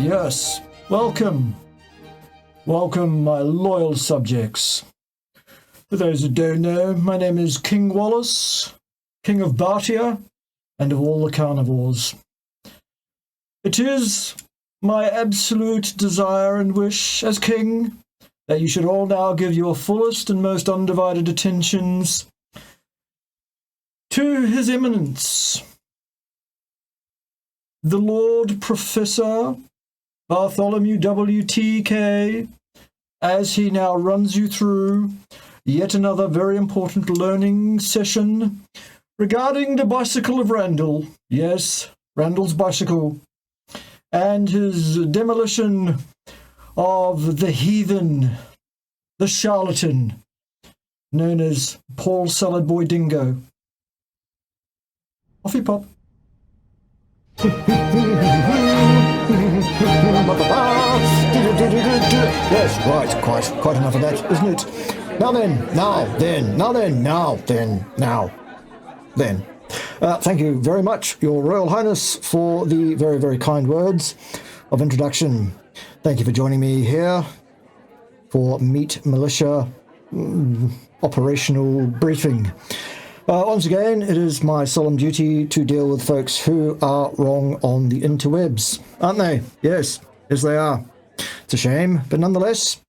Yes. Welcome. Welcome, my loyal subjects. For those who don't know, my name is King Wallace, King of Bartia, and of all the carnivores. It is my absolute desire and wish as king that you should all now give your fullest and most undivided attentions to His Eminence, the Lord Professor Bartholomew W.T. Kay, as he now runs you through yet another very important learning session regarding the bicycle of Randall. Yes, Randall's bicycle, and his demolition of the heathen, the charlatan, known as Paul Salad Boy Dingo. Off you pop. Yes, right, quite enough of that, isn't it? Thank you very much, Your Royal Highness, for the very, very kind words of introduction. Thank you for joining me here for Meet Militia operational briefing. Once again, it is my solemn duty to deal with folks who are wrong on the interwebs, aren't they? Yes they are. It's a shame, but nonetheless,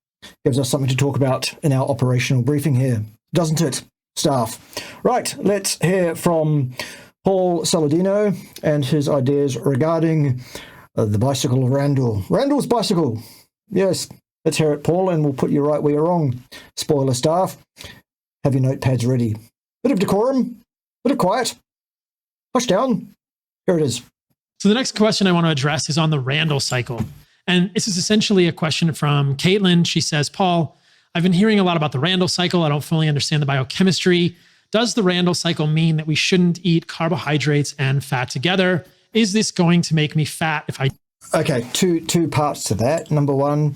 gives us something to talk about in our operational briefing here, doesn't it, staff? Right, let's hear from Paul Saladino and his ideas regarding the bicycle of Randall. Randall's bicycle. Yes, let's hear it, Paul, and we'll put you right where you're wrong. Spoiler, staff. Have your notepads ready. Bit of decorum, bit of quiet. Hush down. Here it is. So the next question I want to address is on the Randle cycle. And this is essentially a question from Caitlin. She says, Paul, I've been hearing a lot about the Randle cycle. I don't fully understand the biochemistry. Does the Randle cycle mean that we shouldn't eat carbohydrates and fat together? Is this going to make me fat if I... Okay, two parts to that. Number one,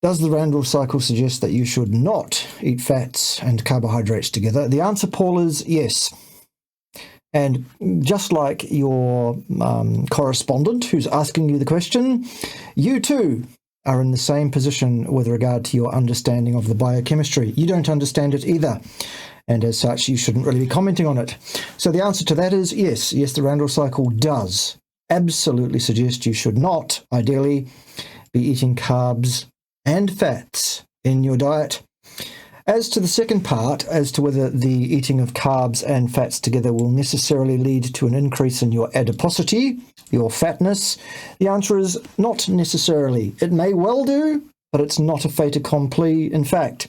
does the Randle cycle suggest that you should not eat fats and carbohydrates together? The answer, Paul, is yes. And just like your correspondent who's asking you the question, you too are in the same position with regard to your understanding of the biochemistry. You don't understand it either. And as such, you shouldn't really be commenting on it. So the answer to that is yes. Yes, the Randle cycle does absolutely suggest you should not, ideally, be eating carbs and fats in your diet. As to the second part, as to whether the eating of carbs and fats together will necessarily lead to an increase in your adiposity, your fatness, the answer is not necessarily. It may well do, but it's not a fait accompli. In fact,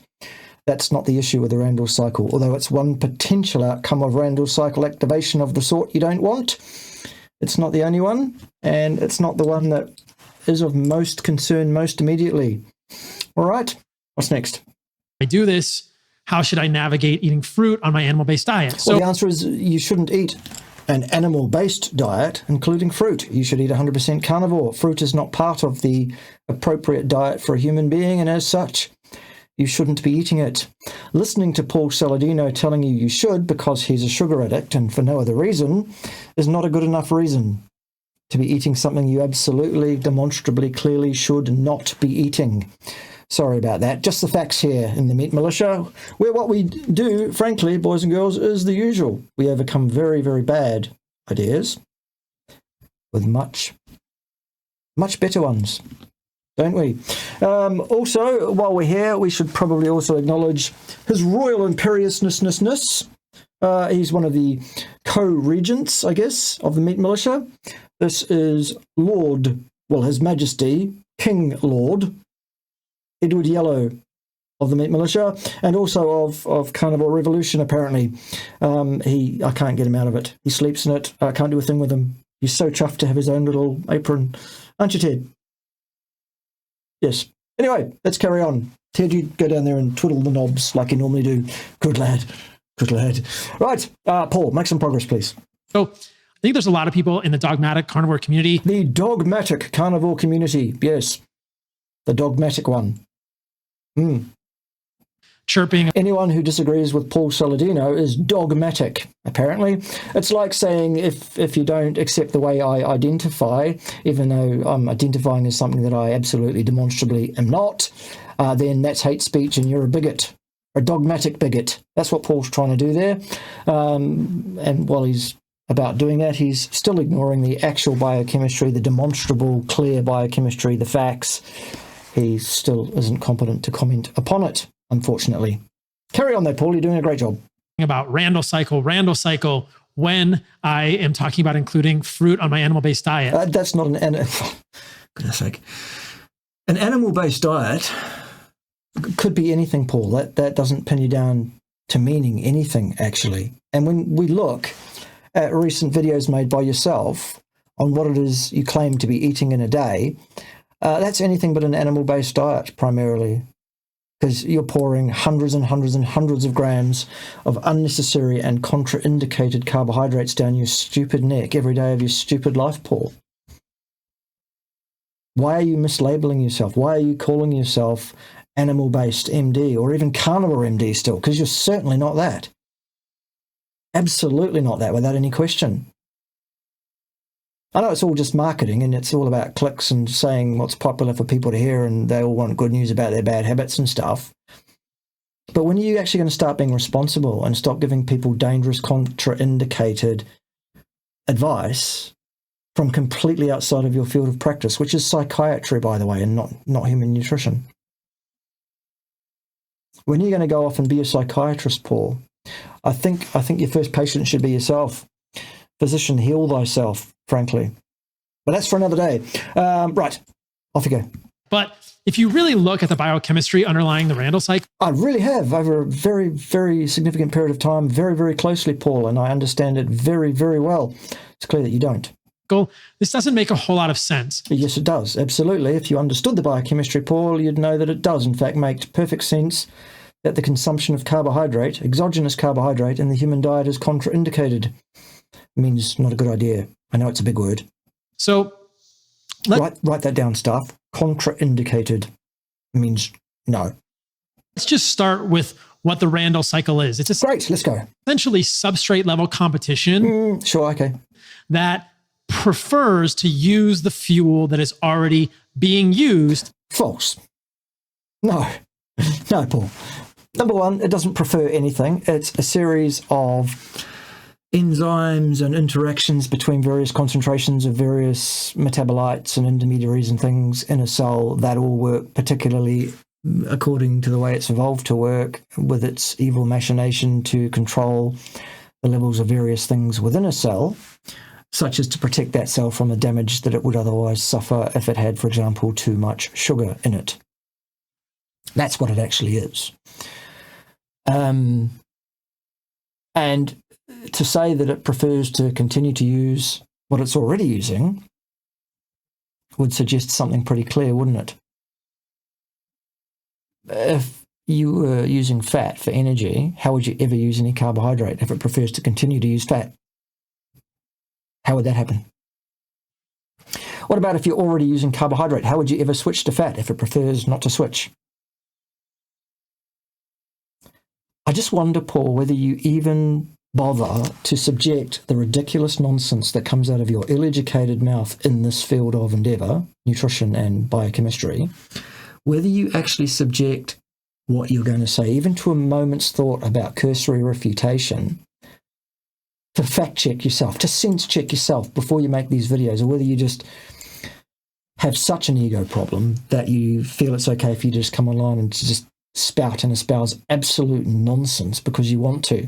that's not the issue with the Randle cycle, although it's one potential outcome of Randle cycle activation of the sort you don't want. It's not the only one, and it's not the one that is of most concern most immediately. All right, what's next? I do this, how should I navigate eating fruit on my animal-based diet? So the answer is you shouldn't eat an animal-based diet, including fruit. You should eat 100% carnivore. Fruit is not part of the appropriate diet for a human being, and as such, you shouldn't be eating it. Listening to Paul Saladino telling you should because he's a sugar addict and for no other reason is not a good enough reason to be eating something you absolutely, demonstrably, clearly should not be eating. Sorry about that. Just the facts here in the Meat Militia, where what we do, frankly, boys and girls, is the usual. We overcome very, very bad ideas with much, much better ones, don't we? Also, while we're here, we should probably also acknowledge His Royal Imperiousness. He's one of the co-regents, I guess, of the Meat Militia. This is His Majesty, King Lord Edward Yellow of the Meat Militia, and also of Carnivore Revolution, apparently. I can't get him out of it. He sleeps in it. I can't do a thing with him. He's so chuffed to have his own little apron. Aren't you, Ted? Yes. Anyway, let's carry on. Ted, you go down there and twiddle the knobs like you normally do. Good lad. Good lad. Right, Paul, make some progress, please. So I think there's a lot of people in the dogmatic carnivore community. The dogmatic carnivore community, yes. The dogmatic one. chirping. Anyone who disagrees with Paul Saladino is dogmatic, apparently. It's like saying if you don't accept the way I identify, even though I'm identifying as something that I absolutely demonstrably am not, then that's hate speech and you're a bigot, a dogmatic bigot. That's what Paul's trying to do there. And while he's about doing that, he's still ignoring the actual biochemistry, the demonstrable, clear biochemistry, the facts. He still isn't competent to comment upon it, unfortunately. Carry on though, Paul. You're doing a great job. About Randle Cycle when I am talking about including fruit on my animal-based diet. That's not goodness sake. An animal-based diet could be anything, Paul. That doesn't pin you down to meaning anything, actually. And when we look at recent videos made by yourself on what it is you claim to be eating in a day, that's anything but an animal-based diet, primarily, because you're pouring hundreds and hundreds and hundreds of grams of unnecessary and contraindicated carbohydrates down your stupid neck every day of your stupid life, Paul. Why are you mislabeling yourself? Why are you calling yourself animal-based MD or even carnivore MD still? Because you're certainly not that. Absolutely not that, without any question. I know it's all just marketing and it's all about clicks and saying what's popular for people to hear, and they all want good news about their bad habits and stuff. But when are you actually going to start being responsible and stop giving people dangerous, contraindicated advice from completely outside of your field of practice, which is psychiatry, by the way, and not human nutrition? When are you going to go off and be a psychiatrist, Paul? I think your first patient should be yourself. Physician, heal thyself, frankly. But that's for another day. Right, off you go. But if you really look at the biochemistry underlying the Randle cycle, I really have over a very, very significant period of time, very, very closely, Paul, and I understand it very, very well. It's clear that you don't. This doesn't make a whole lot of sense. Yes, it does. Absolutely. If you understood the biochemistry, Paul, you'd know that it does, in fact, make perfect sense that the consumption of carbohydrate, exogenous carbohydrate, in the human diet is contraindicated. Means not a good idea. I know it's a big word. So write that down, staff. Contraindicated means no. Let's just start with what the Randle cycle is. It's great. Let's go. Essentially substrate level competition. Sure. Okay. That prefers to use the fuel that is already being used. False. No, Paul. Number one, it doesn't prefer anything. It's a series of enzymes and interactions between various concentrations of various metabolites and intermediaries and things in a cell that all work particularly according to the way it's evolved to work, with its evil machination to control the levels of various things within a cell, such as to protect that cell from the damage that it would otherwise suffer if it had, for example, too much sugar in it. That's what it actually is. And to say that it prefers to continue to use what it's already using would suggest something pretty clear, wouldn't it? If you were using fat for energy, how would you ever use any carbohydrate if it prefers to continue to use fat? How would that happen? What about if you're already using carbohydrate? How would you ever switch to fat if it prefers not to switch? I just wonder, Paul, whether you even bother to subject the ridiculous nonsense that comes out of your ill-educated mouth in this field of endeavour, nutrition and biochemistry, whether you actually subject what you're going to say, even to a moment's thought about cursory refutation, to fact-check yourself, to sense-check yourself before you make these videos, or whether you just have such an ego problem that you feel it's okay if you just come online and just spout and espouse absolute nonsense because you want to.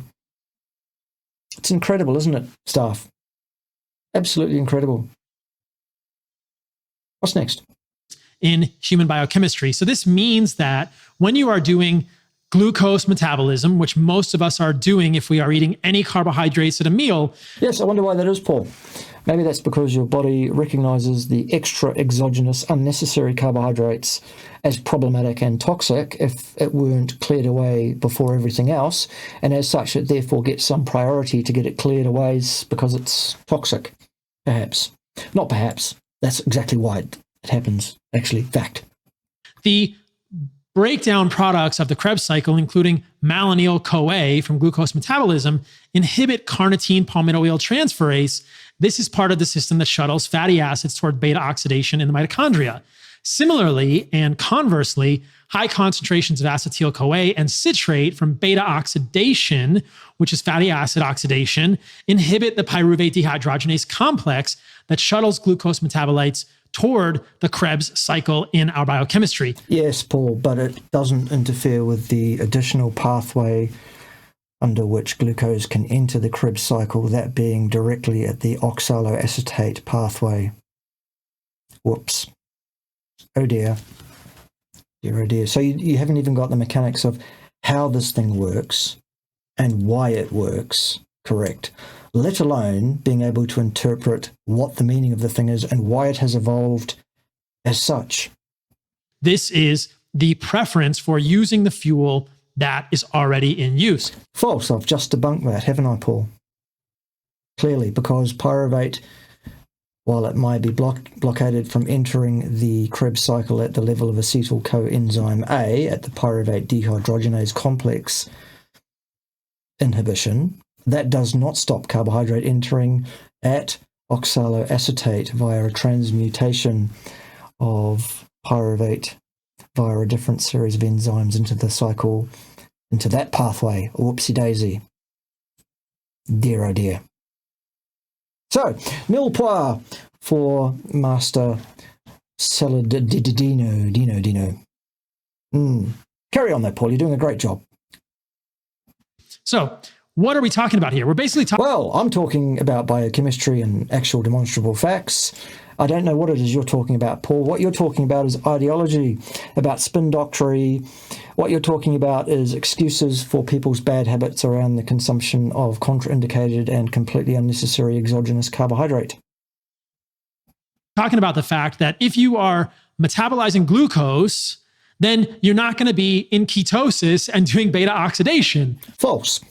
It's incredible, isn't it, staff? Absolutely incredible. What's next? In human biochemistry. So this means that when you are doing glucose metabolism, which most of us are doing if we are eating any carbohydrates at a meal. Yes, I wonder why that is, Paul. Maybe that's because your body recognizes the extra exogenous unnecessary carbohydrates as problematic and toxic if it weren't cleared away before everything else, and as such it therefore gets some priority to get it cleared away because it's toxic. Perhaps. Not perhaps. That's exactly why it happens, actually. Fact. The breakdown products of the Krebs cycle, including malonyl-CoA from glucose metabolism, inhibit carnitine palmitoyl transferase. This is part of the system that shuttles fatty acids toward beta oxidation in the mitochondria. Similarly, and conversely, high concentrations of acetyl-CoA and citrate from beta oxidation, which is fatty acid oxidation, inhibit the pyruvate dehydrogenase complex that shuttles glucose metabolites toward the Krebs cycle in our biochemistry. Yes, Paul, but it doesn't interfere with the additional pathway under which glucose can enter the Krebs cycle, that being directly at the oxaloacetate pathway. Whoops. Oh dear. Dear, oh dear. So you haven't even got the mechanics of how this thing works and why it works correct, let alone being able to interpret what the meaning of the thing is and why it has evolved as such. This is the preference for using the fuel that is already in use. False. I've just debunked that, haven't I, Paul? Clearly, because pyruvate, while it might be blockaded from entering the Krebs cycle at the level of acetyl coenzyme A at the pyruvate dehydrogenase complex inhibition, that does not stop carbohydrate entering at oxaloacetate via a transmutation of pyruvate via a different series of enzymes into the cycle, into that pathway. Whoopsie daisy. Dear oh dear. So, nil point for Master Saladino. Carry on though, Paul. You're doing a great job. So, what are we talking about here? We're basically talking... Well, I'm talking about biochemistry and actual demonstrable facts. I don't know what it is you're talking about, Paul. What you're talking about is ideology, about spin doctrine. What you're talking about is excuses for people's bad habits around the consumption of contraindicated and completely unnecessary exogenous carbohydrate. Talking about the fact that if you are metabolizing glucose, then you're not going to be in ketosis and doing beta oxidation. False.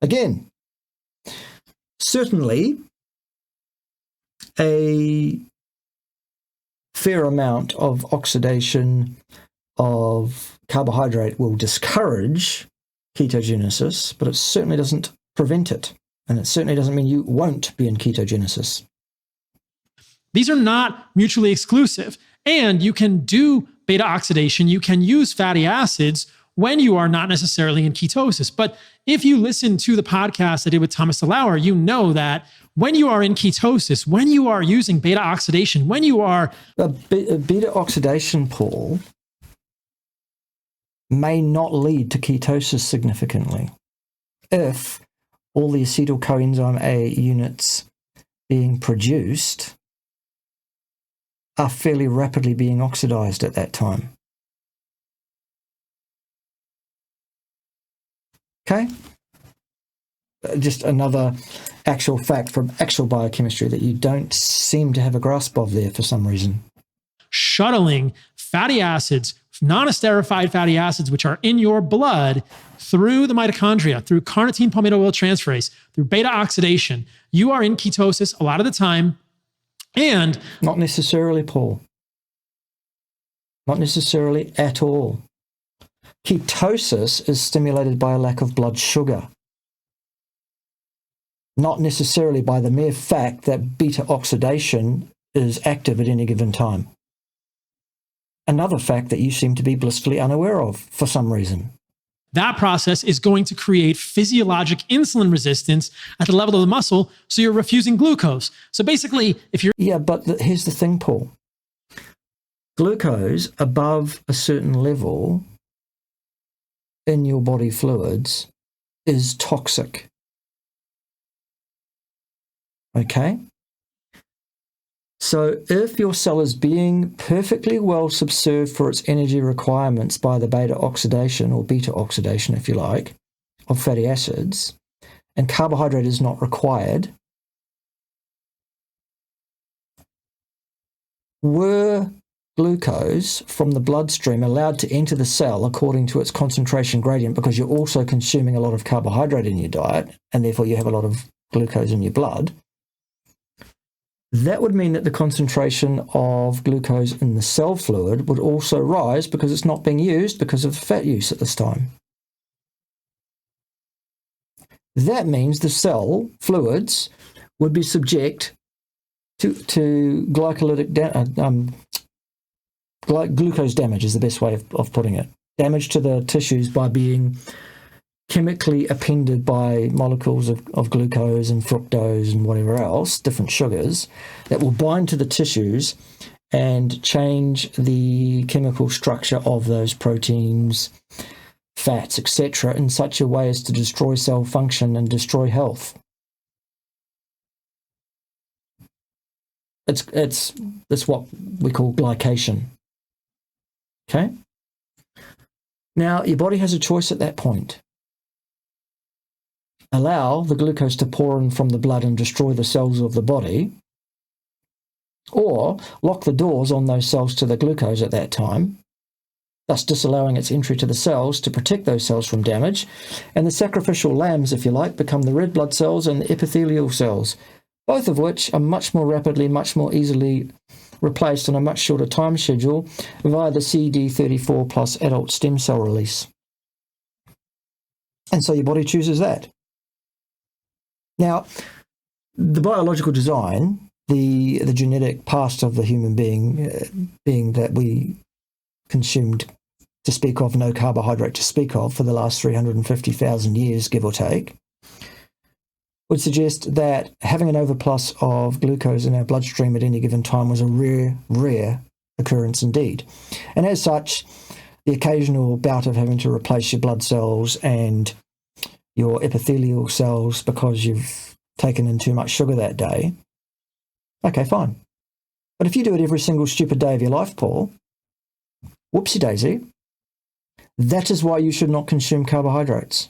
Again, certainly a fair amount of oxidation of carbohydrate will discourage ketogenesis, but it certainly doesn't prevent it. And it certainly doesn't mean you won't be in ketogenesis. These are not mutually exclusive. And you can do beta oxidation. You can use fatty acids when you are not necessarily in ketosis. But if you listen to the podcast I did with Thomas DeLauer, you know that when you are in ketosis, when you are using beta oxidation, when you are... Beta oxidation, Paul, may not lead to ketosis significantly if all the acetyl coenzyme A units being produced are fairly rapidly being oxidized at that time. Okay? Just another actual fact from actual biochemistry that you don't seem to have a grasp of there for some reason. Shuttling fatty acids, non-esterified fatty acids, which are in your blood, through the mitochondria, through carnitine palmitoyl transferase, through beta oxidation. You are in ketosis a lot of the time. And not necessarily, Paul. Not necessarily at all. Ketosis is stimulated by a lack of blood sugar, not necessarily by the mere fact that beta oxidation is active at any given time. Another fact that you seem to be blissfully unaware of for some reason. That process is going to create physiologic insulin resistance at the level of the muscle, so you're refusing glucose. So basically, if you're... Yeah, but here's the thing, Paul. Glucose above a certain level in your body fluids is toxic. Okay? So if your cell is being perfectly well subserved for its energy requirements by the beta oxidation, or beta oxidation if you like, of fatty acids, and carbohydrate is not required, were glucose from the bloodstream allowed to enter the cell according to its concentration gradient, because you're also consuming a lot of carbohydrate in your diet, and therefore you have a lot of glucose in your blood, that would mean that the concentration of glucose in the cell fluid would also rise because it's not being used because of fat use at this time. That means the cell fluids would be subject to glucose damage is the best way of putting it. Damage to the tissues by being chemically appended by molecules of glucose and fructose and whatever else, different sugars, that will bind to the tissues and change the chemical structure of those proteins, fats, etc., in such a way as to destroy cell function and destroy health. It's what we call glycation. Okay? Now, your body has a choice at that point. Allow the glucose to pour in from the blood and destroy the cells of the body, or lock the doors on those cells to the glucose at that time, thus disallowing its entry to the cells to protect those cells from damage, and the sacrificial lambs, if you like, become the red blood cells and the epithelial cells, both of which are much more rapidly, much more easily replaced on a much shorter time schedule via the CD34 plus adult stem cell release. And so your body chooses that. Now, the biological design, the genetic past of the human being, being that we consumed, to speak of, no carbohydrate to speak of for the last 350,000 years, give or take, would suggest that having an overplus of glucose in our bloodstream at any given time was a rare occurrence indeed. And as such, the occasional bout of having to replace your blood cells and your epithelial cells because you've taken in too much sugar that day, okay, fine. But if you do it every single stupid day of your life, Paul, whoopsie daisy, that is why you should not consume carbohydrates.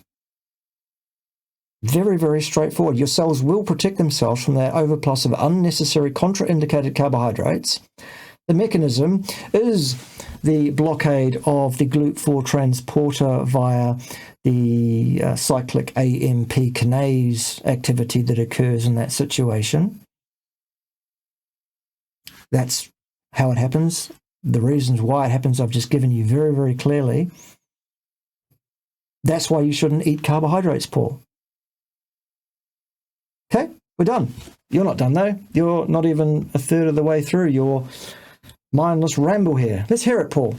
Very, very straightforward. Your cells will protect themselves from that overplus of unnecessary contraindicated carbohydrates. The mechanism is the blockade of the GLUT4 transporter via the cyclic AMP kinase activity that occurs in that situation. That's how it happens. The reasons why it happens I've just given you very, very clearly. That's why you shouldn't eat carbohydrates, Paul. Okay, we're done. You're not done, though. You're not even a third of the way through your mindless ramble here. Let's hear it, Paul.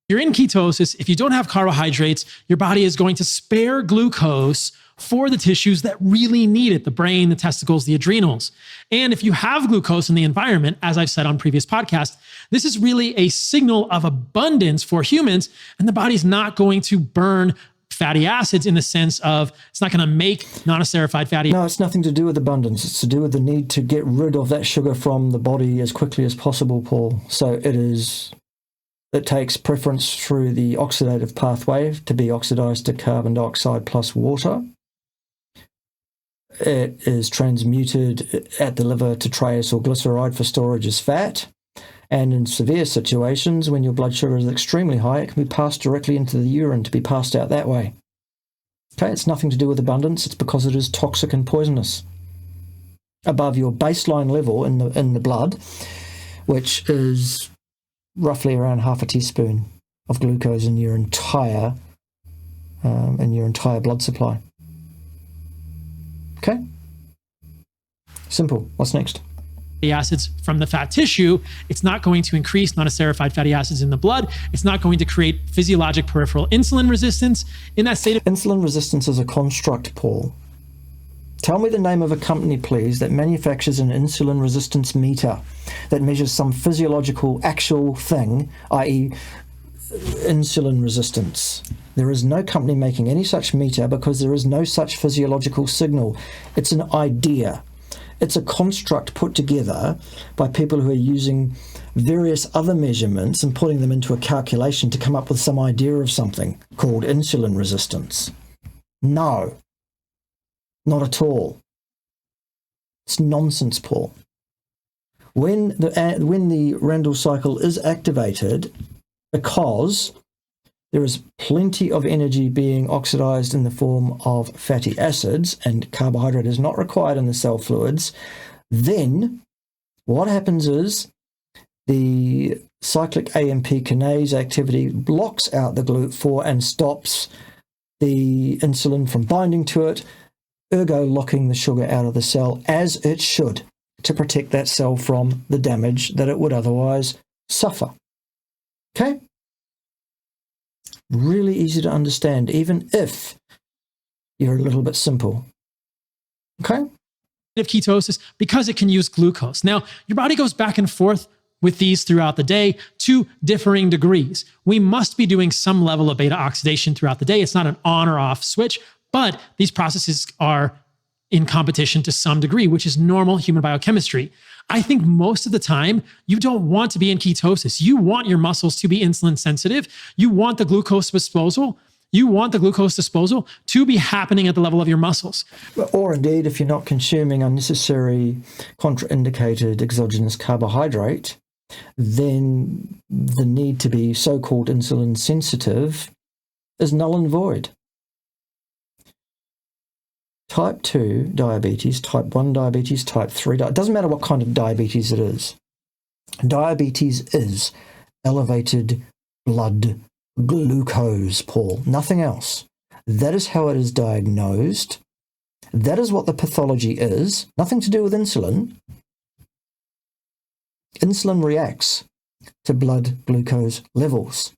You're in ketosis. If you don't have carbohydrates, your body is going to spare glucose for the tissues that really need it, the brain, the testicles, the adrenals. And if you have glucose in the environment, as I've said on previous podcasts, this is really a signal of abundance for humans, and the body's not going to burn fatty acids in the sense of it's not going to make non-esterified fatty. No, it's nothing to do with abundance. It's to do with the need to get rid of that sugar from the body as quickly as possible, Paul. So it takes preference through the oxidative pathway to be oxidized to carbon dioxide plus water. It is transmuted at the liver to triose or glyceride for storage as fat. And in severe situations, when your blood sugar is extremely high, it can be passed directly into the urine to be passed out that way. Okay, it's nothing to do with abundance. It's because it is toxic and poisonous. Above your baseline level in the blood, which is roughly around half a teaspoon of glucose in your entire blood supply. Okay? Simple. What's next? Acids from the fat tissue, it's not going to increase non-esterified fatty acids in the blood. It's not going to create physiologic peripheral insulin resistance. In that state of insulin resistance is a construct, Paul. Tell me the name of a company, please, that manufactures an insulin resistance meter that measures some physiological actual thing, i.e. insulin resistance. There is no company making any such meter because there is no such physiological signal. It's an idea. It's a construct put together by people who are using various other measurements and putting them into a calculation to come up with some idea of something called insulin resistance. No, not at all. It's nonsense, Paul. When the Randle cycle is activated, because there is plenty of energy being oxidized in the form of fatty acids and carbohydrate is not required in the cell fluids, then What happens is the cyclic AMP kinase activity blocks out the GLUT4 and stops the insulin from binding to it, ergo locking the sugar out of the cell as it should to protect that cell from the damage that it would otherwise suffer. Okay? Really easy to understand, even if you're a little bit simple. Okay? Of ketosis because it can use glucose. Now, your body goes back and forth with these throughout the day to differing degrees. We must be doing some level of beta oxidation throughout the day. It's not an on or off switch, but these processes are in competition to some degree, which is normal human biochemistry. I think most of the time, you don't want to be in ketosis. You want your muscles to be insulin sensitive. You want the glucose disposal. You want the glucose disposal to be happening at the level of your muscles. Or indeed, if you're not consuming unnecessary, contraindicated exogenous carbohydrate, then the need to be so-called insulin sensitive is null and void. Type 2 diabetes, type 1 diabetes, type 3 diabetes, it doesn't matter what kind of diabetes it is. Diabetes is elevated blood glucose, Paul, nothing else. That is how it is diagnosed. That is what the pathology is. Nothing to do with insulin. Insulin reacts to blood glucose levels.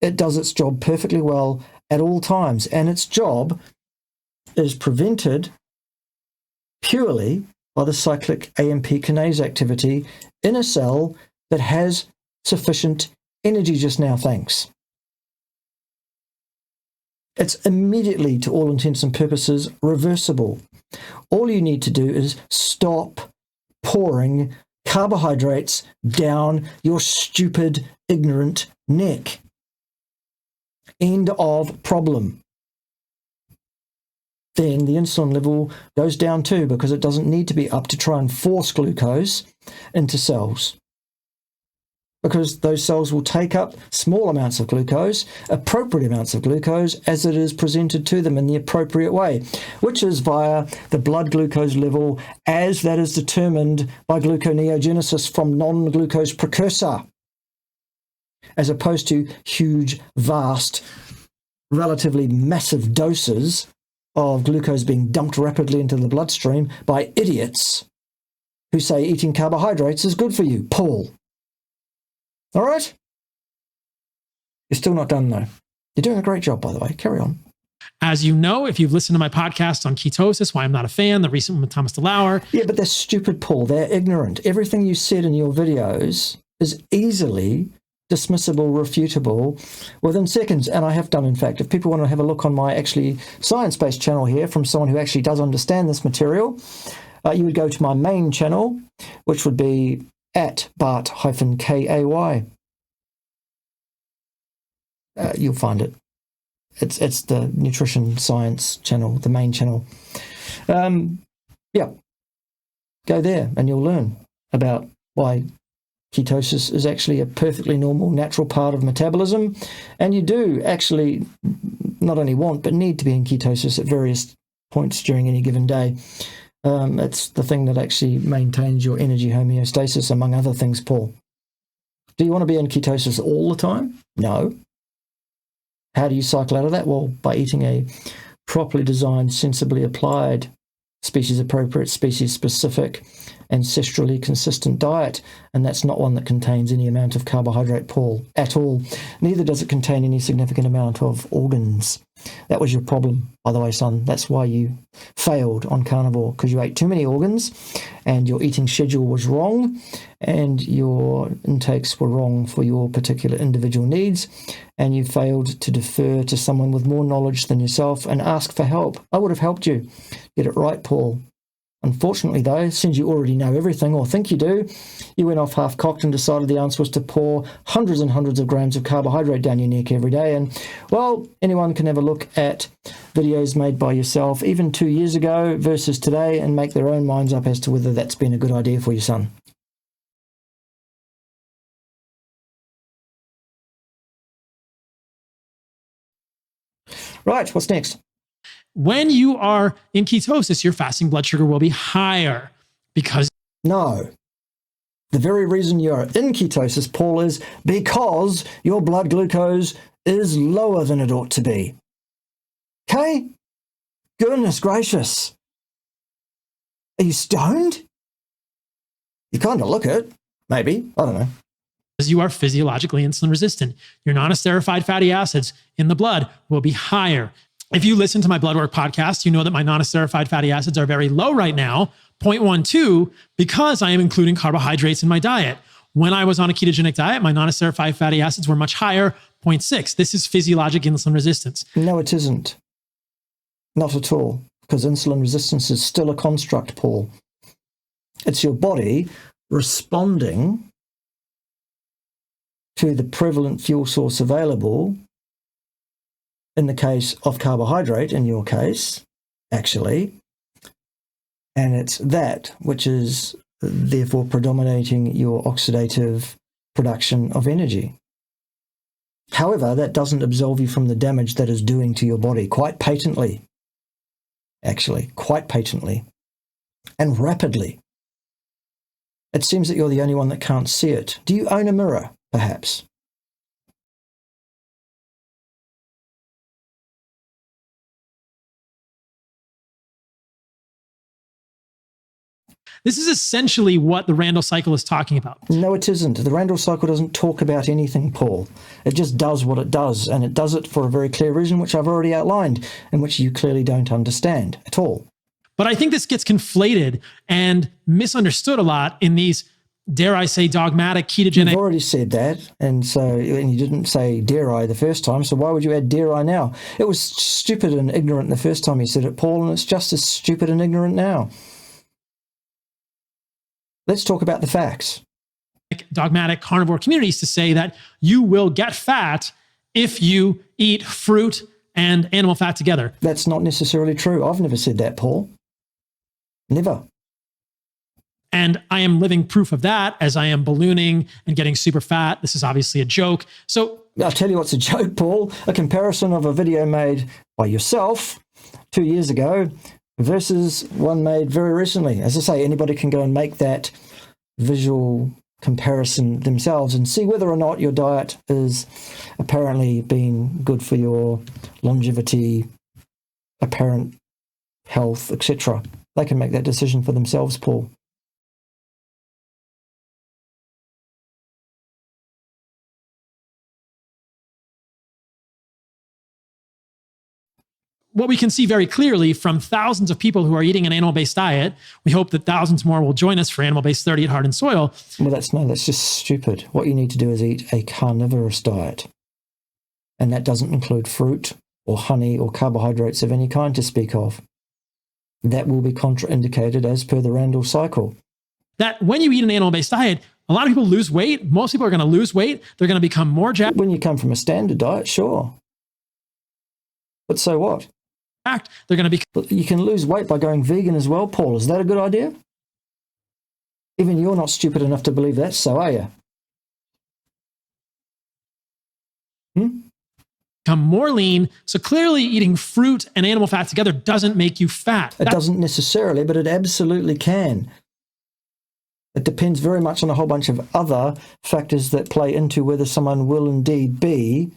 It does its job perfectly well at all times, and its job is prevented purely by the cyclic AMP kinase activity in a cell that has sufficient energy just now, thanks. It's immediately, to all intents and purposes, reversible. All you need to do is stop pouring carbohydrates down your stupid, ignorant neck. End of problem. Then the insulin level goes down too, because it doesn't need to be up to try and force glucose into cells. Because those cells will take up small amounts of glucose, appropriate amounts of glucose, as it is presented to them in the appropriate way, which is via the blood glucose level as that is determined by gluconeogenesis from non-glucose precursor, as opposed to huge, vast, relatively massive doses of glucose being dumped rapidly into the bloodstream by idiots who say eating carbohydrates is good for you. Paul. All right? You're still not done, though. You're doing a great job, by the way. Carry on. As you know, if you've listened to my podcast on ketosis, why I'm not a fan, the recent one with Thomas DeLauer. Yeah, but they're stupid, Paul. They're ignorant. Everything you said in your videos is easily dismissible, refutable within seconds. And I have done, in fact. If people want to have a look on my actually science-based channel here from someone who actually does understand this material, you would go to my main channel, which would be at Bart-Kay. You'll find it. It's the nutrition science channel, the main channel. Yeah, go there and you'll learn about why ketosis is actually a perfectly normal, natural part of metabolism. And you do actually not only want, but need to be in ketosis at various points during any given day. It's the thing that actually maintains your energy homeostasis, among other things, Paul. Do you want to be in ketosis all the time? No. How do you cycle out of that? Well, by eating a properly designed, sensibly applied, species-appropriate, species-specific, ancestrally consistent diet, and that's not one that contains any amount of carbohydrate, Paul, at all. Neither does it contain any significant amount of organs. That was your problem, by the way, son. That's why you failed on Carnivore, because you ate too many organs and your eating schedule was wrong and your intakes were wrong for your particular individual needs, and you failed to defer to someone with more knowledge than yourself and ask for help. I would have helped you. Get it right, Paul. Unfortunately, though, since you already know everything, or think you do, you went off half-cocked and decided the answer was to pour hundreds and hundreds of grams of carbohydrate down your neck every day. And, well, anyone can have a look at videos made by yourself even 2 years ago versus today and make their own minds up as to whether that's been a good idea for your son. Right, what's next? When you are in ketosis, your fasting blood sugar will be higher because... No. The very reason you're in ketosis, Paul, is because your blood glucose is lower than it ought to be. Okay? Goodness gracious. Are you stoned? You kind of look it. Maybe. I don't know. Because you are physiologically insulin resistant. Your non-esterified fatty acids in the blood will be higher. If you listen to my blood work podcast, you know that my non-esterified fatty acids are very low right now, 0.12, because I am including carbohydrates in my diet. When I was on a ketogenic diet, my non-esterified fatty acids were much higher, 0.6. This is physiologic insulin resistance. No, it isn't. Not at all, because insulin resistance is still a construct, Paul. It's your body responding to the prevalent fuel source available, in the case of carbohydrate, in your case, actually, and it's that which is therefore predominating your oxidative production of energy. However, that doesn't absolve you from the damage that is doing to your body quite patently, actually, quite patently, and rapidly. It seems that you're the only one that can't see it. Do you own a mirror, perhaps? This is essentially what the Randle Cycle is talking about. No, it isn't. The Randle Cycle doesn't talk about anything, Paul. It just does what it does, and it does it for a very clear reason, which I've already outlined, and which you clearly don't understand at all. But I think this gets conflated and misunderstood a lot in these, dare I say, dogmatic ketogenic. You've already said that, and you didn't say dare I the first time, so why would you add dare I now? It was stupid and ignorant the first time you said it, Paul, and it's just as stupid and ignorant now. Let's talk about the facts. Dogmatic carnivore communities to say that you will get fat if you eat fruit and animal fat together. That's not necessarily true. I've never said that, Paul. Never. And I am living proof of that as I am ballooning and getting super fat. This is obviously a joke. So I'll tell you what's a joke, Paul. A comparison of a video made by yourself 2 years ago versus one made very recently. As I say, anybody can go and make that visual comparison themselves and see whether or not your diet is apparently being good for your longevity, apparent health, etc. They can make that decision for themselves, Paul. what we can see very clearly from thousands of people who are eating an animal-based diet, we hope that thousands more will join us for Animal-Based 30 at Heart and Soil. Well, that's just stupid. What you need to do is eat a carnivorous diet. And that doesn't include fruit or honey or carbohydrates of any kind to speak of. That will be contraindicated as per the Randle Cycle. That when you eat an animal-based diet, a lot of people lose weight. Most people are going to lose weight. They're going to become more jacked. When you come from a standard diet, sure. But so what? They're going to be. But you can lose weight by going vegan as well, Paul. Is that a good idea? Even you're not stupid enough to believe that, so are you? Become more lean. So clearly eating fruit and animal fat together doesn't make you fat. It doesn't necessarily, but it absolutely can. It depends very much on a whole bunch of other factors that play into whether someone will indeed be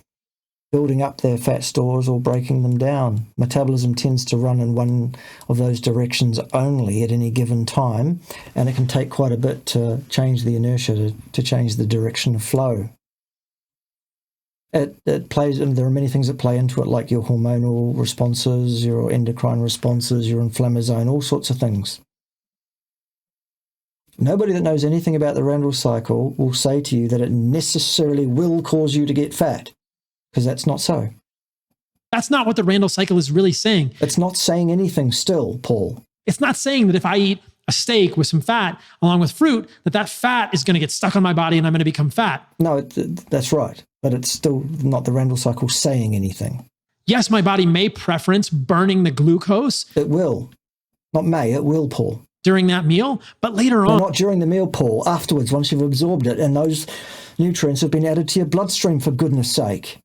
building up their fat stores or breaking them down. Metabolism tends to run in one of those directions only at any given time, and it can take quite a bit to change the inertia, to change the direction of flow. It plays, and there are many things that play into it, like your hormonal responses, your endocrine responses, your inflammasome, all sorts of things. Nobody that knows anything about the Randle Cycle will say to you that it necessarily will cause you to get fat, because that's not so. That's not what the Randle Cycle is really saying. It's not saying anything still, Paul. It's not saying that if I eat a steak with some fat along with fruit, that fat is going to get stuck on my body and I'm going to become fat. No, that's right. But it's still not the Randle Cycle saying anything. Yes, my body may preference burning the glucose. It will. Not may, it will, Paul. During that meal, but later on. Not during the meal, Paul. Afterwards, once you've absorbed it and those nutrients have been added to your bloodstream, for goodness sake.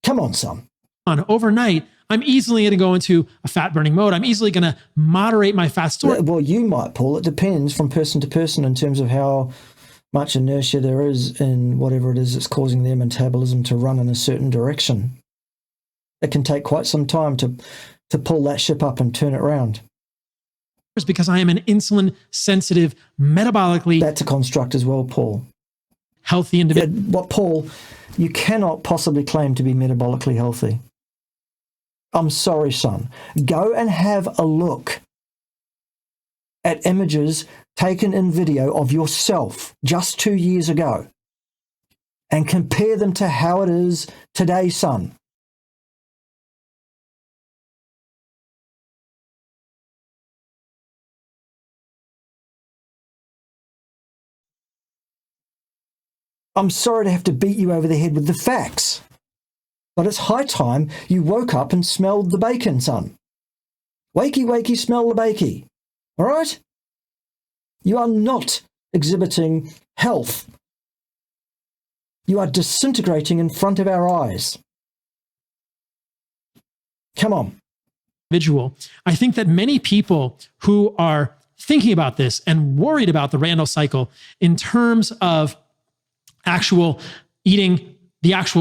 Come on, son. on overnight, I'm easily going to go into a fat burning mode. I'm easily going to moderate my fat storage. Well, you might, Paul. It depends from person to person in terms of how much inertia there is in whatever it is that's causing their metabolism to run in a certain direction. It can take quite some time to pull that ship up and turn it around. Because I am an insulin sensitive, metabolically. That's a construct as well, Paul. Healthy individual. What, Paul? You cannot possibly claim to be metabolically healthy. I'm sorry, son. Go and have a look at images taken in video of yourself just 2 years ago and compare them to how it is today, son. I'm sorry to have to beat you over the head with the facts, but it's high time you woke up and smelled the bacon, son. Wakey, wakey, smell the bakey. All right? You are not exhibiting health. You are disintegrating in front of our eyes. Come on. Individual. I think that many people who are thinking about this and worried about the Randle cycle in terms of the actual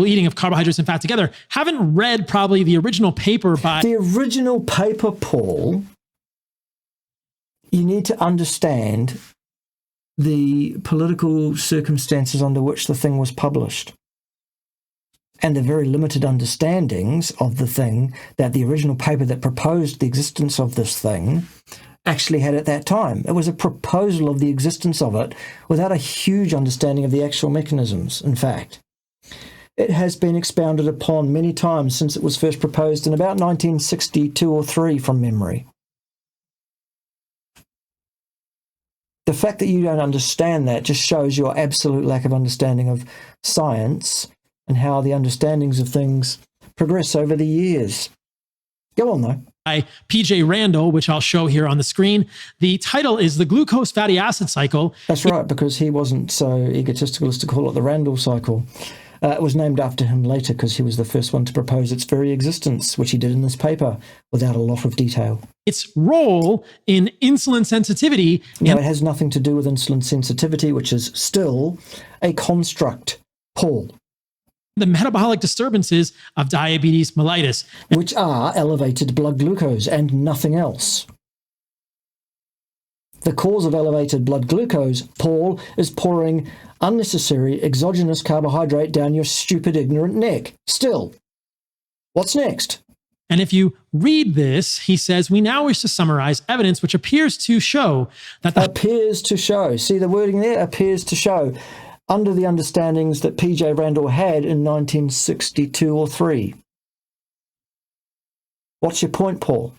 eating of carbohydrates and fat together, haven't read probably the original paper by... The original paper, Paul, you need to understand the political circumstances under which the thing was published and the very limited understandings of the thing that the original paper that proposed the existence of this thing actually had at that time. It was a proposal of the existence of it without a huge understanding of the actual mechanisms, in fact. It has been expounded upon many times since it was first proposed in about 1962 or 3 from memory. The fact that you don't understand that just shows your absolute lack of understanding of science and how the understandings of things progress over the years. Go on, though. By P.J. Randall, which I'll show here on the screen. The title is The Glucose Fatty Acid Cycle. That's right, because he wasn't so egotistical as to call it the Randle Cycle. It was named after him later because he was the first one to propose its very existence, which he did in this paper without a lot of detail. Its role in insulin sensitivity. No, it has nothing to do with insulin sensitivity, which is still a construct, Paul. The metabolic disturbances of diabetes mellitus, which are elevated blood glucose and nothing else. The cause of elevated blood glucose, Paul, is pouring unnecessary exogenous carbohydrate down your stupid, ignorant neck. Still, what's next? And if you read this, he says, we now wish to summarize evidence which appears to show that appears to show. See the wording there? Appears to show. Under the understandings that P.J. Randall had in 1962 or 3. What's your point, Paul?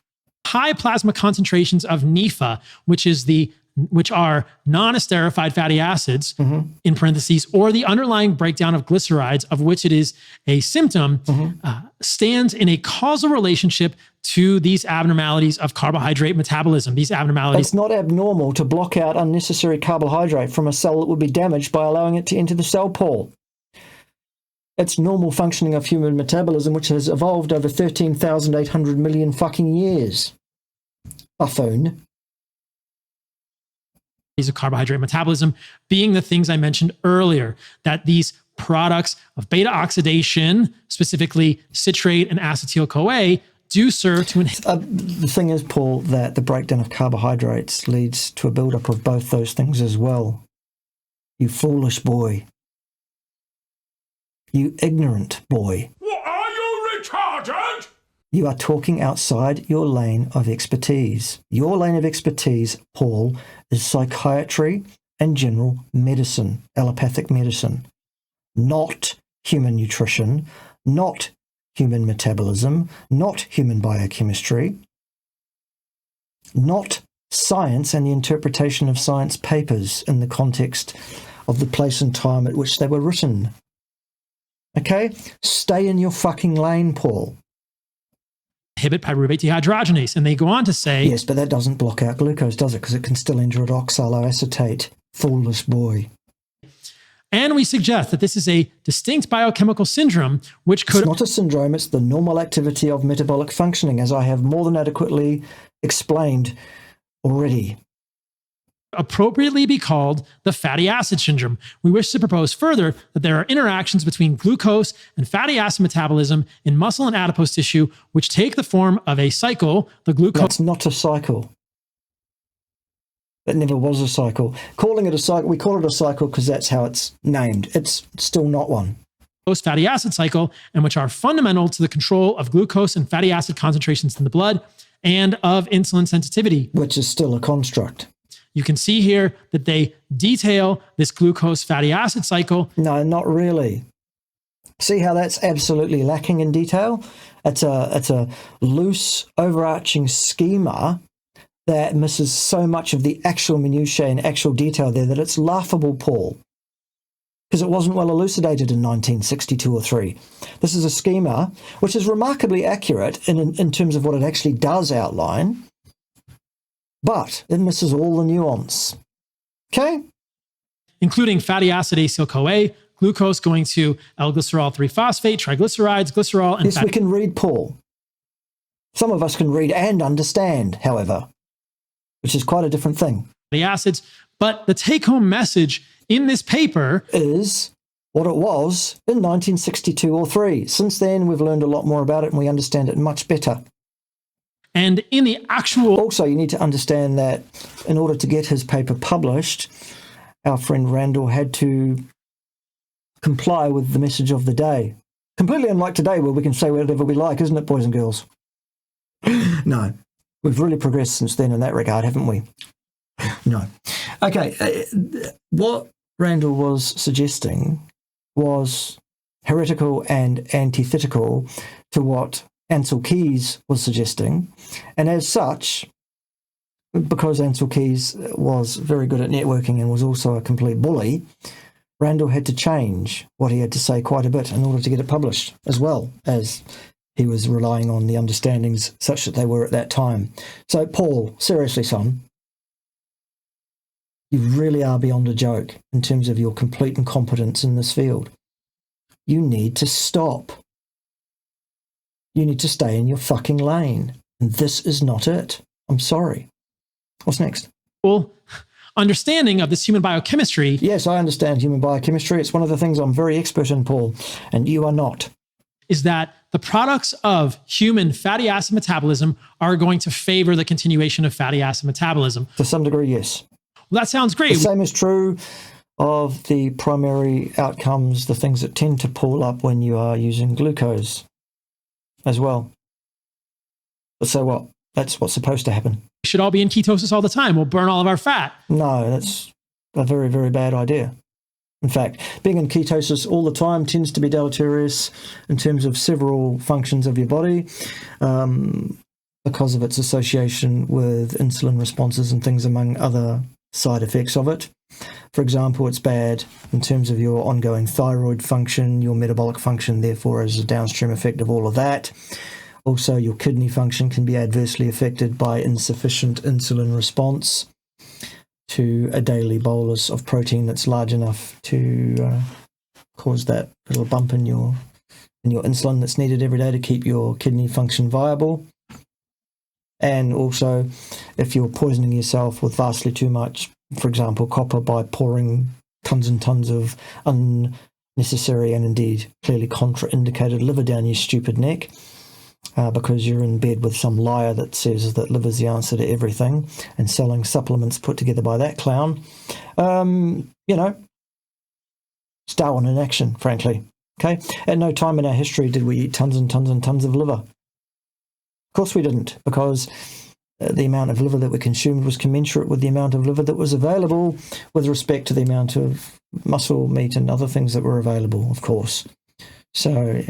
High plasma concentrations of NEFA, which are non-esterified fatty acids, in parentheses, or the underlying breakdown of glycerides, of which it is a symptom, stands in a causal relationship to these abnormalities of carbohydrate metabolism. These abnormalities. It's not abnormal to block out unnecessary carbohydrate from a cell that would be damaged by allowing it to enter the cell, Paul. It's normal functioning of human metabolism, which has evolved over 13,800 million fucking years. Buffoon. Of carbohydrate metabolism being the things I mentioned earlier, that these products of beta oxidation, specifically citrate and acetyl-CoA, do serve to the thing is, Paul, that the breakdown of carbohydrates leads to a buildup of both those things as well. You foolish boy. You ignorant boy. What, are you retarded? You are talking outside your lane of expertise. Your lane of expertise, Paul, is psychiatry and general medicine, allopathic medicine, not human nutrition, not human metabolism, not human biochemistry, not science and the interpretation of science papers in the context of the place and time at which they were written. Okay? Stay in your fucking lane, Paul. Inhibit pyruvate dehydrogenase. And they go on to say... Yes, but that doesn't block out glucose, does it? Because it can still enter at oxaloacetate. Foolish boy. And we suggest that this is a distinct biochemical syndrome, which could... It's not a syndrome, it's the normal activity of metabolic functioning, as I have more than adequately explained already. Appropriately be called the fatty acid syndrome. We wish to propose further that there are interactions between glucose and fatty acid metabolism in muscle and adipose tissue, which take the form of a cycle, the glucose... That's not a cycle. It never was a cycle. Calling it a cycle, we call it a cycle because that's how it's named. It's still not one. Fatty acid cycle, and which are fundamental to the control of glucose and fatty acid concentrations in the blood and of insulin sensitivity. Which is still a construct. You can see here that they detail this glucose fatty acid cycle. No, not really. See how that's absolutely lacking in detail? It's a loose, overarching schema that misses so much of the actual minutiae and actual detail there that it's laughable, Paul. Because it wasn't well elucidated in 1962 or 3. This is a schema which is remarkably accurate in terms of what it actually does outline, but it misses all the nuance. Okay? Including fatty acid acyl-CoA, glucose going to L-glycerol 3-phosphate, triglycerides, glycerol, and yes, we can read, Paul. Some of us can read and understand, however, which is quite a different thing. Fatty acids. But the take-home message in this paper is what it was in 1962 or 3. Since then, we've learned a lot more about it and we understand it much better. And in the actual... Also, you need to understand that in order to get his paper published, our friend Randall had to comply with the message of the day. Completely unlike today, where we can say whatever we like, isn't it, boys and girls? No. We've really progressed since then in that regard, haven't we? No. Okay, what Randall was suggesting was heretical and antithetical to what Ancel Keys was suggesting, and as such, because Ancel Keys was very good at networking and was also a complete bully, Randall had to change what he had to say quite a bit in order to get it published, as well as he was relying on the understandings such that they were at that time. So, Paul, seriously, son, you really are beyond a joke in terms of your complete incompetence in this field. You need to stop. You need to stay in your fucking lane. And this is not it. I'm sorry. What's next? Well, understanding of this human biochemistry. Yes, I understand human biochemistry. It's one of the things I'm very expert in, Paul, and you are not. Is that the products of human fatty acid metabolism are going to favor the continuation of fatty acid metabolism? To some degree, yes. Well, that sounds great. The same is true of the primary outcomes, the things that tend to pull up when you are using glucose as well. But so what? That's what's supposed to happen. We should all be in ketosis all the time. We'll burn all of our fat. No, that's a very, very bad idea. In fact, being in ketosis all the time tends to be deleterious in terms of several functions of your body because of its association with insulin responses and things, among other side effects of it. For example, it's bad in terms of your ongoing thyroid function, your metabolic function, therefore, as a downstream effect of all of that. Also, your kidney function can be adversely affected by insufficient insulin response to a daily bolus of protein that's large enough to cause that little bump in your insulin that's needed every day to keep your kidney function viable. And also, if you're poisoning yourself with vastly too much, for example, copper, by pouring tons and tons of unnecessary and indeed clearly contraindicated liver down your stupid neck, because you're in bed with some liar that says that liver's the answer to everything and selling supplements put together by that clown, it's Darwin in action, frankly. Okay? At no time in our history did we eat tons and tons and tons of liver. Of course we didn't, because the amount of liver that we consumed was commensurate with the amount of liver that was available with respect to the amount of muscle, meat, and other things that were available, of course. So,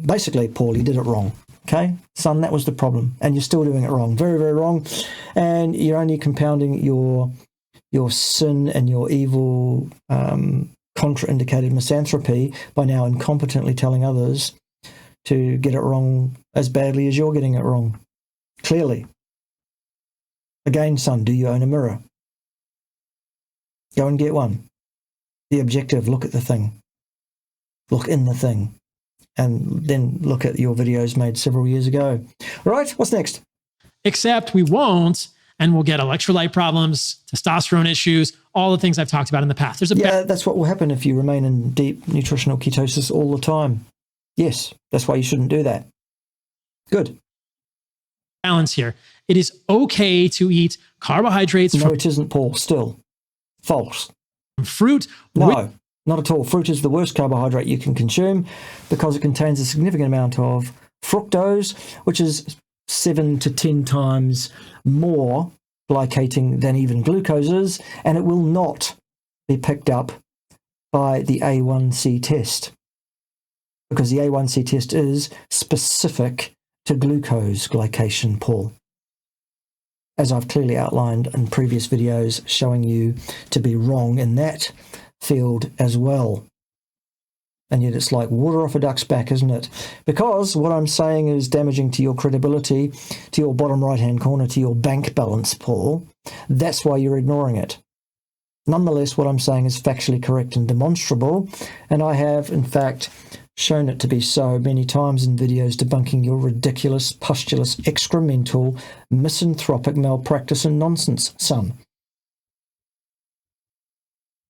basically, Paul, you did it wrong. Okay? Son, that was the problem. And you're still doing it wrong. Very, very wrong. And you're only compounding your sin and your evil contraindicated misanthropy by now incompetently telling others to get it wrong as badly as you're getting it wrong. Clearly. Again, son, do you own a mirror? Go and get one. Be objective. Look at the thing. Look in the thing. And then look at your videos made several years ago. Right, what's next? Except we won't, and we'll get electrolyte problems, testosterone issues, all the things I've talked about in the past. That's what will happen if you remain in deep nutritional ketosis all the time. Yes, that's why you shouldn't do that. Good. Balance here. It is okay to eat carbohydrates No, it isn't, Paul. Still. False. from fruit. No, not at all. Fruit is the worst carbohydrate you can consume because it contains a significant amount of fructose, which is 7 to 10 times more glycating than even glucose is, and it will not be picked up by the A1C test because the A1C test is specific to glucose glycation, Paul, as I've clearly outlined in previous videos, showing you to be wrong in that field as well. And yet it's like water off a duck's back, isn't it? Because what I'm saying is damaging to your credibility, to your bottom right-hand corner, to your bank balance, Paul. That's why you're ignoring it. Nonetheless, what I'm saying is factually correct and demonstrable, and I have, in fact, shown it to be so many times in videos debunking your ridiculous, pustulous, excremental, misanthropic malpractice and nonsense, son.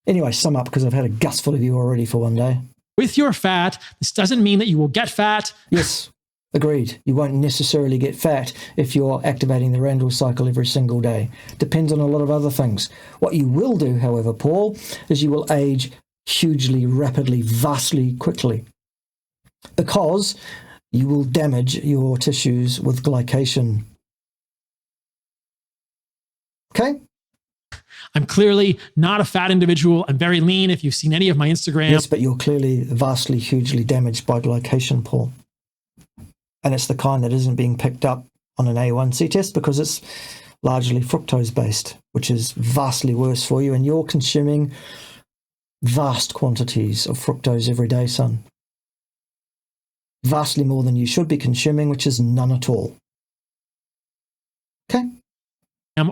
Anyway, sum up, because I've had a gustful of you already for one day. With your fat, this doesn't mean that you will get fat. Yes, agreed. You won't necessarily get fat if you're activating the Randle cycle every single day. Depends on a lot of other things. What you will do, however, Paul, is you will age hugely, rapidly, vastly quickly, because you will damage your tissues with glycation. Okay? I'm clearly not a fat individual. I'm very lean. If you've seen any of my Instagram. Yes, but you're clearly vastly, hugely damaged by glycation, Paul. And it's the kind that isn't being picked up on an A1C test because it's largely fructose-based, which is vastly worse for you. And you're consuming vast quantities of fructose every day, son. Vastly more than you should be consuming, which is none at all. Okay?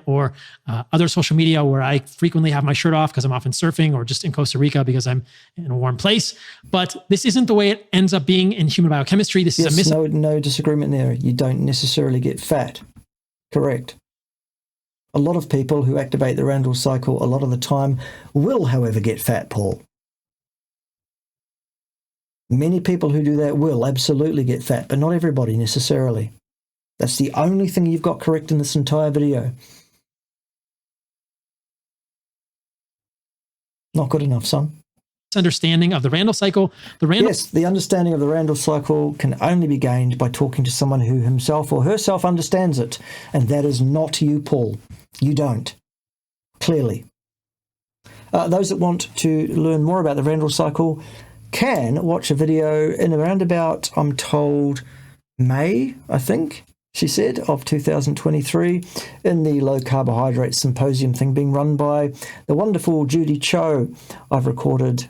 Or other social media where I frequently have my shirt off because I'm often surfing, or just in Costa Rica because I'm in a warm place. But this isn't the way it ends up being in human biochemistry. This is no disagreement there. You don't necessarily get fat. Correct. A lot of people who activate the Randle cycle a lot of the time will, however, get fat, Paul. Many people who do that will absolutely get fat, but not everybody necessarily. That's the only thing you've got correct in this entire video. Not good enough, son. Understanding of the Randle cycle. Yes, the understanding of the Randle cycle can only be gained by talking to someone who himself or herself understands it. And that is not you, Paul. You don't. Clearly. Those that want to learn more about the Randle cycle can watch a video in around about, I'm told, May, I think, she said, of 2023 in the low carbohydrate symposium thing being run by the wonderful Judy Cho. I've recorded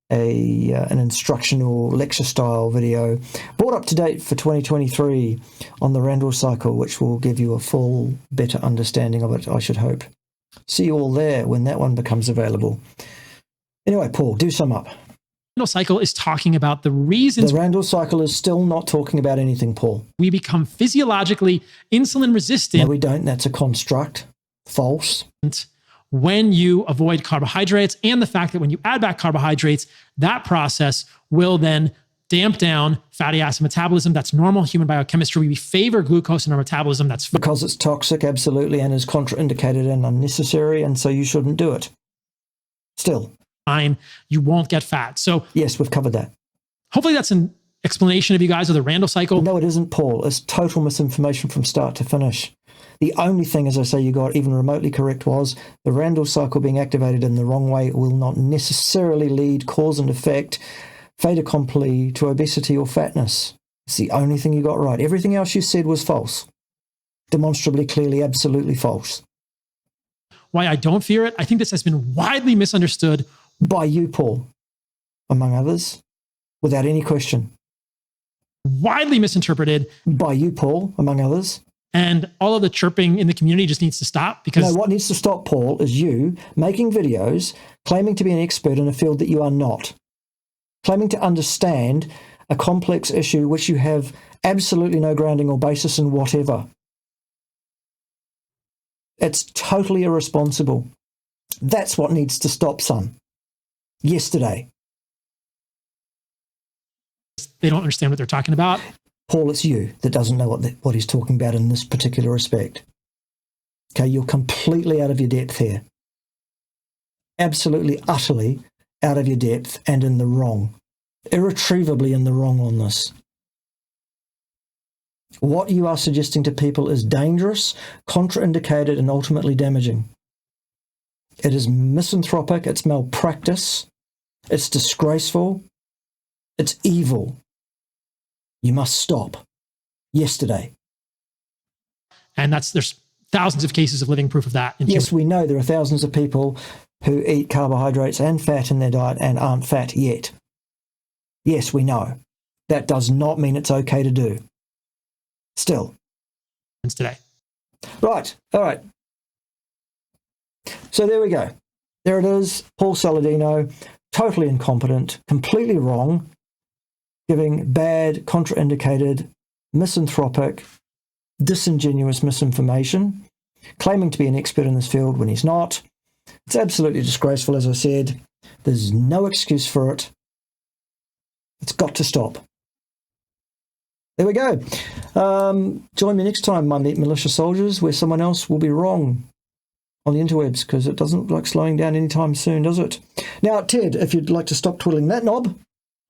an instructional lecture style video brought up to date for 2023 on the Randle cycle, which will give you a full, better understanding of it, I should hope. See you all there when that one becomes available. Anyway, Paul, do sum up. Randle cycle is talking about the reasons. The Randle cycle is still not talking about anything, Paul. We become physiologically insulin resistant. No, we don't. That's a construct. False. When you avoid carbohydrates, and the fact that when you add back carbohydrates, that process will then damp down fatty acid metabolism. That's normal human biochemistry. We favor glucose in our metabolism. That's because it's toxic, absolutely, and is contraindicated and unnecessary, and so you shouldn't do it. Still. Fine, you won't get fat. So yes, we've covered that. Hopefully that's an explanation of you guys of the Randle cycle. No, it isn't, Paul. It's total misinformation from start to finish. The only thing, as I say, you got even remotely correct was the Randle cycle being activated in the wrong way will not necessarily lead cause and effect, fait accompli, to obesity or fatness. It's the only thing you got right. Everything else you said was false. Demonstrably, clearly, absolutely false. Why I don't fear it? I think this has been widely misunderstood. By you, Paul, among others, without any question. Widely misinterpreted. By you, Paul, among others. And all of the chirping in the community just needs to stop because No, what needs to stop, Paul, is you making videos claiming to be an expert in a field that you are not, claiming to understand a complex issue which you have absolutely no grounding or basis in whatever. It's totally irresponsible. That's what needs to stop, son. Yesterday. they don't understand what they're talking about. Paul, it's you that doesn't know what he's talking about in this particular respect. Okay, you're completely out of your depth here. Absolutely, utterly out of your depth and in the wrong. Irretrievably in the wrong on this. What you are suggesting to people is dangerous, contraindicated, and ultimately damaging. It is misanthropic, it's malpractice, it's disgraceful, it's evil. You must stop. Yesterday. And there's thousands of cases of living proof of that. Yes, we know there are thousands of people who eat carbohydrates and fat in their diet and aren't fat yet. Yes, we know. That does not mean it's okay to do. Still. Today. Right. All right. So there we go. There it is. Paul Saladino, totally incompetent, completely wrong, giving bad, contraindicated, misanthropic, disingenuous misinformation, claiming to be an expert in this field when he's not. It's absolutely disgraceful, as I said. There's no excuse for it. It's got to stop. There we go. Join me next time, my Militia soldiers, where someone else will be wrong on the interwebs, because it doesn't look like slowing down anytime soon, does it? Now, Ted, if you'd like to stop twiddling that knob,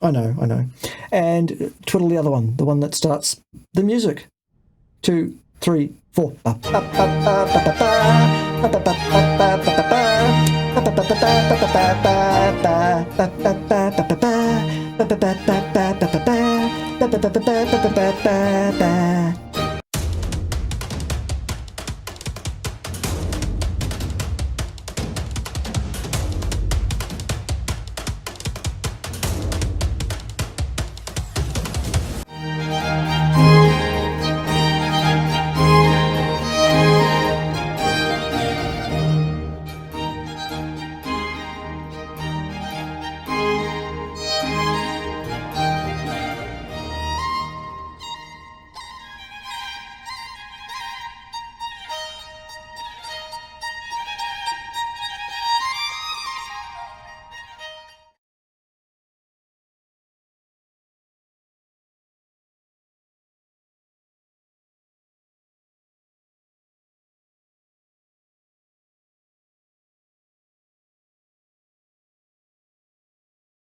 I know, and twiddle the other one, the one that starts the music. 2, 3, 4.